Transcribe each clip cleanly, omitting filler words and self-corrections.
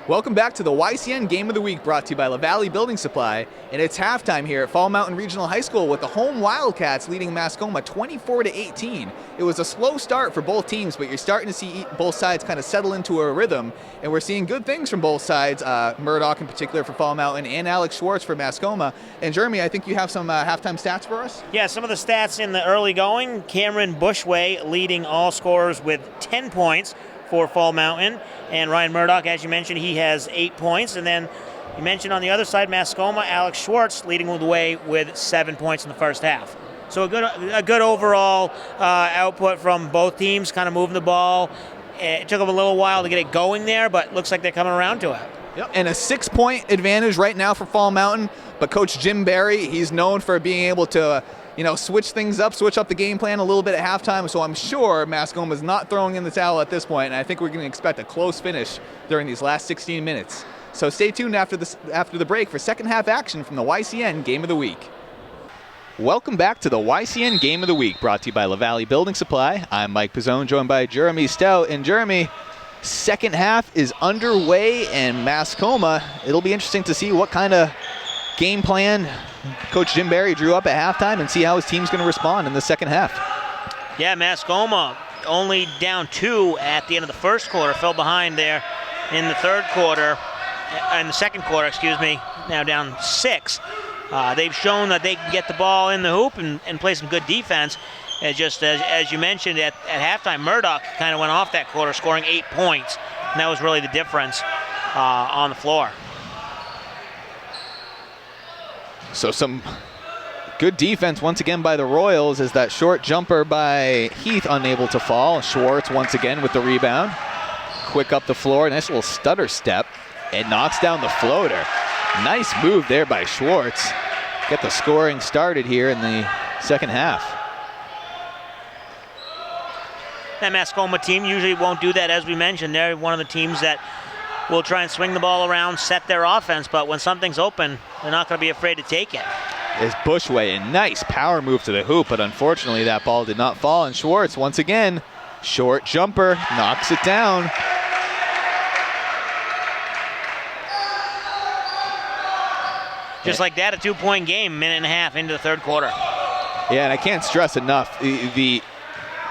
Welcome back to the YCN Game of the Week, brought to you by La Valley Building Supply. And it's halftime here at Fall Mountain Regional High School with the home Wildcats leading Mascoma 24-18. It was a slow start for both teams, but you're starting to see both sides kind of settle into a rhythm. And we're seeing good things from both sides, Murdoch in particular for Fall Mountain and Alex Schwartz for Mascoma. And Jeremy, I think you have some halftime stats for us? Yeah, some of the stats in the early going. Cameron Bushway leading all scorers with 10 points for Fall Mountain. And Ryan Murdoch, as you mentioned, he has 8 points. And then you mentioned on the other side, Mascoma, Alex Schwartz leading the way with 7 points in the first half. So a good overall output from both teams, kind of moving the ball. It took them a little while to get it going there, but looks like they're coming around to it. Yep. And a 6-point advantage right now for Fall Mountain. But Coach Jim Barry, he's known for being able to switch things up, switch up the game plan a little bit at halftime. So I'm sure Mascoma is not throwing in the towel at this point, and I think we're going to expect a close finish during these last 16 minutes. So stay tuned after the break for second half action from the YCN Game of the Week. Welcome back to the YCN Game of the Week, brought to you by La Valley Building Supply. I'm Mike Pizzone, joined by Jeremy Stout. And Jeremy, second half is underway, and Mascoma, it'll be interesting to see what kind of game plan Coach Jim Barry drew up at halftime and see how his team's going to respond in the second half. Yeah, Mascoma only down 2 at the end of the first quarter, fell behind there in the second quarter, now down 6. They've shown that they can get the ball in the hoop and play some good defense. Just as you mentioned at halftime, Murdoch kind of went off that quarter, scoring 8 points, and that was really the difference on the floor. So some good defense once again by the Royals as that short jumper by Heath unable to fall. Schwartz once again with the rebound. Quick up the floor, nice little stutter step. It knocks down the floater. Nice move there by Schwartz. Get the scoring started here in the second half. That Mascoma team usually won't do that, as we mentioned. They're one of the teams that will try and swing the ball around, set their offense, but when something's open, they're not going to be afraid to take it. Is Bushway, a nice power move to the hoop, but unfortunately that ball did not fall. And Schwartz, once again, short jumper, knocks it down. Just like that, a 2-point game, minute and a half into the third quarter. Yeah, and I can't stress enough the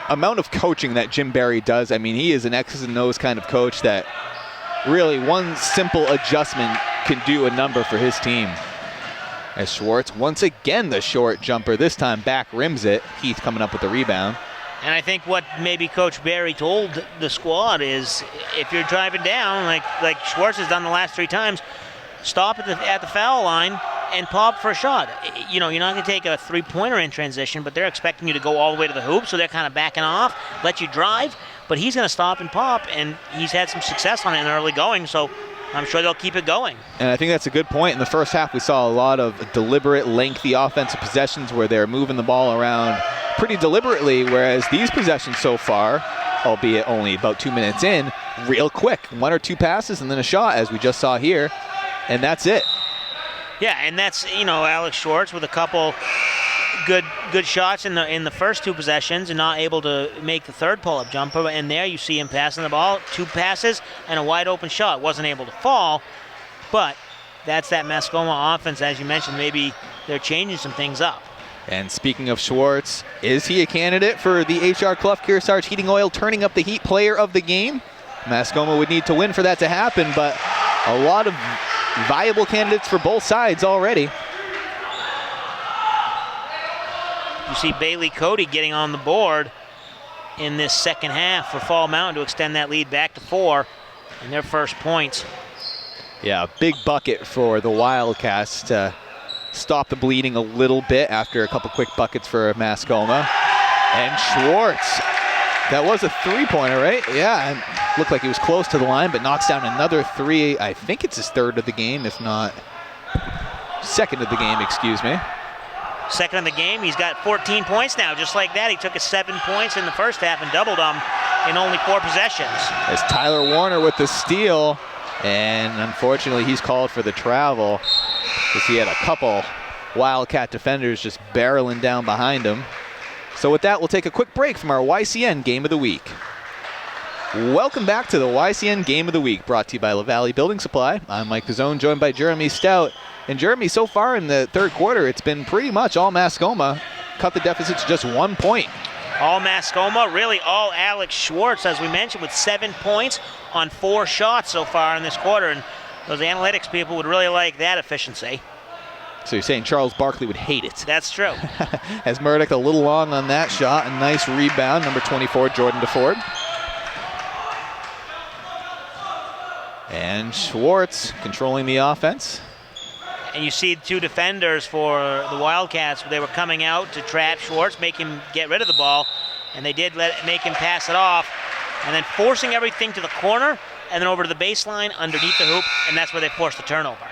amount of coaching that Jim Barry does. I mean, he is an X's and O's kind of coach that really one simple adjustment can do a number for his team. As Schwartz, once again the short jumper, this time back rims it. Heath coming up with the rebound. And I think what maybe Coach Barry told the squad is, if you're driving down, like Schwartz has done the last 3 times, stop at the foul line and pop for a shot. You're not going to take a 3-pointer in transition, but they're expecting you to go all the way to the hoop, so they're kind of backing off, let you drive, but he's going to stop and pop, and he's had some success on it in the early going, so I'm sure they'll keep it going. And I think that's a good point. In the first half, we saw a lot of deliberate, lengthy offensive possessions where they're moving the ball around pretty deliberately, whereas these possessions so far, albeit only about 2 minutes in, real quick. 1 or 2 passes and then a shot, as we just saw here, and that's it. Yeah, and that's, Alex Schwartz with a couple good shots in the first 2 possessions and not able to make the third pull-up jumper. And there you see him passing the ball, 2 passes and a wide open shot. Wasn't able to fall, but that's that Mascoma offense. As you mentioned, maybe they're changing some things up. And speaking of Schwartz, is he a candidate for the H.R. Clough Kearsarge Heating Oil Turning Up the Heat Player of the Game? Mascoma would need to win for that to happen, but a lot of viable candidates for both sides already. You see Bailey Cody getting on the board in this second half for Fall Mountain to extend that lead back to 4 in their first points. Yeah, a big bucket for the Wildcats to stop the bleeding a little bit after a couple quick buckets for Mascoma. And Schwartz, that was a 3-pointer, right? Yeah, and looked like he was close to the line, but knocks down another 3. I think it's his 3rd of the game, if not 2nd of the game, excuse me. 2nd of the game, he's got 14 points now. Just like that, he took his 7 points in the first half and doubled them in only 4 possessions. As Tyler Warner with the steal, and unfortunately he's called for the travel because he had a couple Wildcat defenders just barreling down behind him. So with that, we'll take a quick break from our YCN Game of the Week. Welcome back to the YCN Game of the Week, brought to you by LaValle Building Supply. I'm Mike Pizzone, joined by Jeremy Stout. And Jeremy, so far in the third quarter, it's been pretty much all Mascoma. Cut the deficit to just 1 point. All Mascoma, really all Alex Schwartz, as we mentioned, with 7 points on 4 shots so far in this quarter. And those analytics people would really like that efficiency. So you're saying Charles Barkley would hate it. That's true. As Murdoch a little long on that shot. A nice rebound, number 24, Jordan DeFord. And Schwartz controlling the offense. And you see 2 defenders for the Wildcats. They were coming out to trap Schwartz, make him get rid of the ball, and they did make him pass it off, and then forcing everything to the corner, and then over to the baseline underneath the hoop, and that's where they forced the turnover.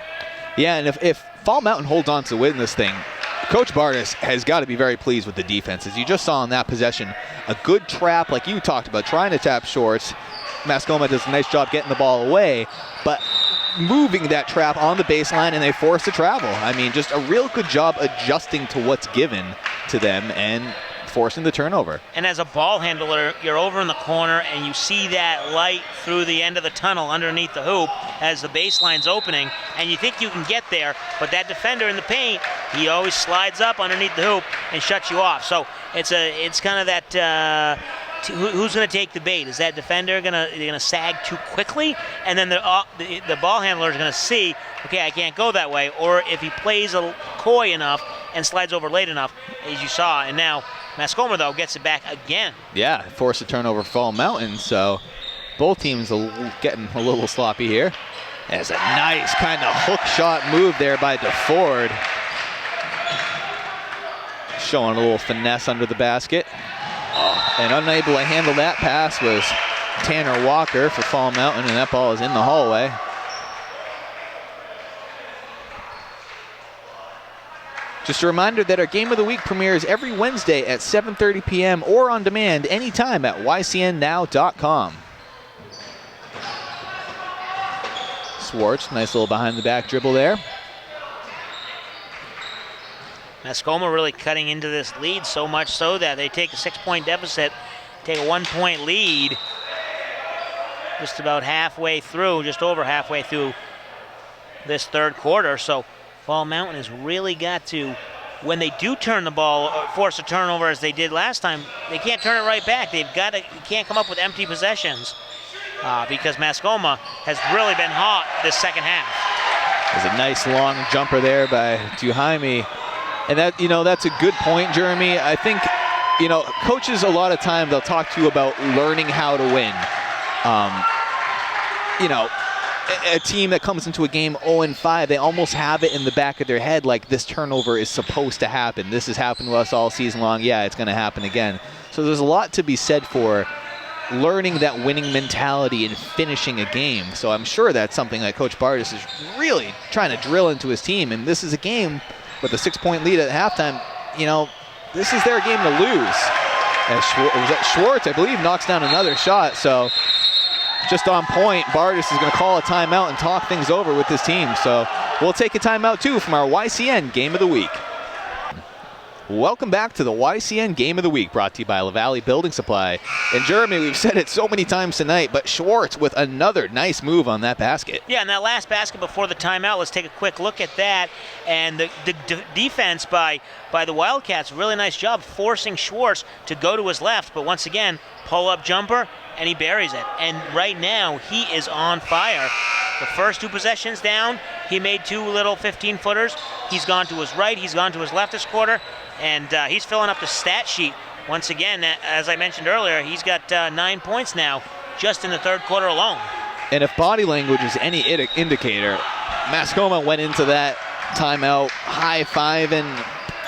Yeah, and if Fall Mountain holds on to win this thing, Coach Bardis has got to be very pleased with the defense. As you just saw in that possession, a good trap like you talked about, trying to tap Schwartz. Mascoma does a nice job getting the ball away, but moving that trap on the baseline, and they force the travel. I mean, just a real good job adjusting to what's given to them and forcing the turnover. And as a ball handler, you're over in the corner and you see that light through the end of the tunnel underneath the hoop as the baseline's opening, and you think you can get there, but that defender in the paint, he always slides up underneath the hoop and shuts you off. So it's kind of that who's going to take the bait? Is that defender going to sag too quickly, and then the ball handler is going to see, okay, I can't go that way, or if he plays coy enough and slides over late enough, as you saw. And now Mascoma, though, gets it back again. Yeah, forced a turnover for Fall Mountain, so both teams are getting a little sloppy here. That's a nice kind of hook shot move there by DeFord. Showing a little finesse under the basket. And unable to handle that pass was Tanner Walker for Fall Mountain, and that ball is in the hallway. Just a reminder that our Game of the Week premieres every Wednesday at 7:30 p.m. or on demand anytime at ycnnow.com. Schwartz, nice little behind the back dribble there. Mascoma really cutting into this lead, so much so that they take a 6-point deficit, take a 1-point lead just about halfway through, just over halfway through this third quarter. So Fall Mountain has really got to, when they do turn the ball, force a turnover as they did last time, they can't turn it right back. They've got to, you can't come up with empty possessions because Mascoma has really been hot this second half. There's a nice long jumper there by Duhaime. And that, that's a good point, Jeremy. I think, coaches a lot of time, they'll talk to you about learning how to win. A team that comes into a game 0-5, they almost have it in the back of their head like this turnover is supposed to happen. This has happened to us all season long. Yeah, it's going to happen again. So there's a lot to be said for learning that winning mentality and finishing a game. So I'm sure that's something that Coach Bardis is really trying to drill into his team. And this is a game with a 6-point lead at halftime. This is their game to lose. As Schwartz, I believe, knocks down another shot. So just on point, Bardis is going to call a timeout and talk things over with his team. So we'll take a timeout, too, from our YCN Game of the Week. Welcome back to the YCN Game of the Week, brought to you by LaValle Building Supply. And Jeremy, we've said it so many times tonight, but Schwartz with another nice move on that basket. Yeah, and that last basket before the timeout, let's take a quick look at that. And the defense by the Wildcats, really nice job forcing Schwartz to go to his left, but once again, pull-up jumper, and he buries it. And right now, he is on fire. The first 2 possessions down, he made 2 little 15-footers. He's gone to his right, he's gone to his left this quarter, and he's filling up the stat sheet. Once again, as I mentioned earlier, he's got 9 points now just in the third quarter alone. And if body language is any indicator, Mascoma went into that timeout high-fiving,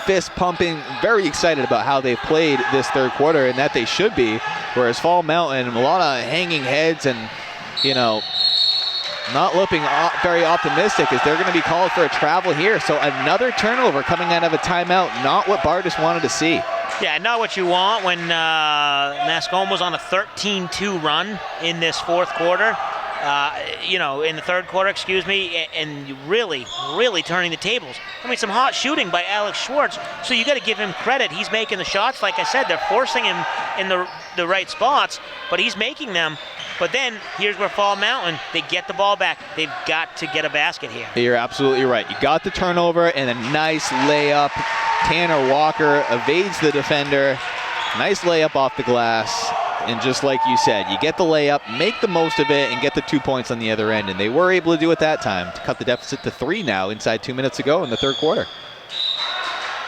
fist-pumping, very excited about how they've played this third quarter, and that they should be, whereas Fall Mountain, a lot of hanging heads and, not looking very optimistic as they're going to be called for a travel here. So another turnover coming out of a timeout, not what Bardis wanted to see. Yeah, not what you want when Mascoma was on a 13-2 run in this fourth quarter. In the third quarter, and really, really turning the tables. I mean, some hot shooting by Alex Schwartz, so you got to give him credit. He's making the shots. Like I said, they're forcing him in the right spots, but he's making them. But then here's where Fall Mountain, they get the ball back. They've got to get a basket here. You're absolutely right. You got the turnover and a nice layup. Tanner Walker evades the defender. Nice layup off the glass. And just like you said, you get the layup, make the most of it, and get the 2 points on the other end. And they were able to do it that time to cut the deficit to 3 now inside 2 minutes ago in the third quarter.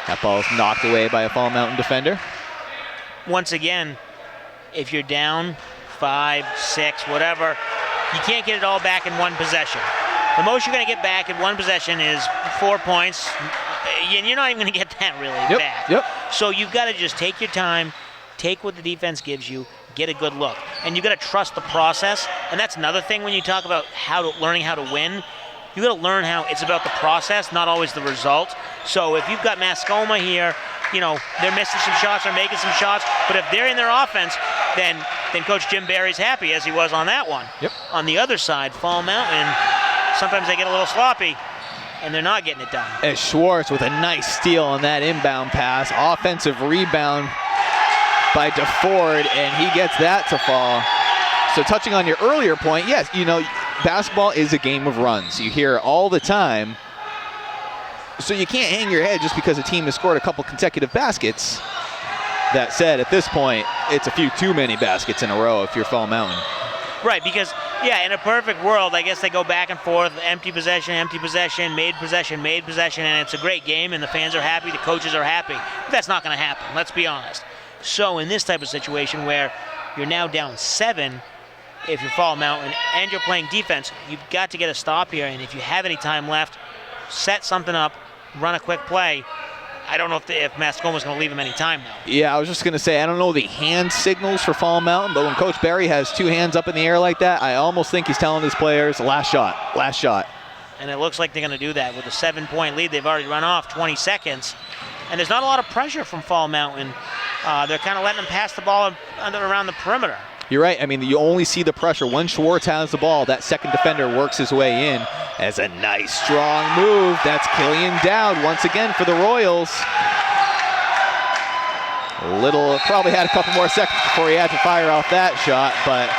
That ball is knocked away by a Fall Mountain defender. Once again, if you're down 5, 6, whatever, you can't get it all back in one possession. The most you're going to get back in one possession is 4 points, and you're not even going to get that really back. Yep. So you've got to just take your time, take what the defense gives you, get a good look. And you've got to trust the process, and that's another thing when you talk about learning how to win. You've got to learn how it's about the process, not always the result. So if you've got Mascoma here, they're missing some shots or making some shots, but if they're in their offense, then Coach Jim Barry's happy, as he was on that one. Yep. On the other side, Fall Mountain, sometimes they get a little sloppy, and they're not getting it done. As Schwartz with a nice steal on that inbound pass. Offensive rebound by DeFord, and he gets that to fall. So touching on your earlier point, yes, basketball is a game of runs. You hear it all the time. So you can't hang your head just because a team has scored a couple consecutive baskets. That said, at this point, it's a few too many baskets in a row if you're Fall Mountain. Right, because, in a perfect world, I guess they go back and forth, empty possession, made possession, and it's a great game, and the fans are happy, the coaches are happy. But that's not going to happen, let's be honest. So in this type of situation where you're now down 7, if you're Fall Mountain, and you're playing defense, you've got to get a stop here, and if you have any time left, set something up, run a quick play. I don't know if Mascoma's going to leave him any time, though. Yeah, I was just going to say, I don't know the hand signals for Fall Mountain, but when Coach Barry has 2 hands up in the air like that, I almost think he's telling his players, last shot. And it looks like they're going to do that with a 7-point lead. They've already run off 20 seconds. And there's not a lot of pressure from Fall Mountain. They're kind of letting them pass the ball around the perimeter. You're right. I mean, you only see the pressure. When Schwartz has the ball, that second defender works his way in as a nice, strong move. That's Killian Dowd once again for the Royals. Probably had a couple more seconds before he had to fire off that shot, but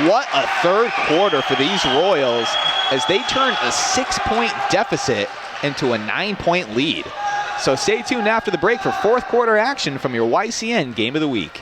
what a third quarter for these Royals as they turn a 6-point deficit into a 9-point lead. So stay tuned after the break for fourth quarter action from your YCN Game of the Week.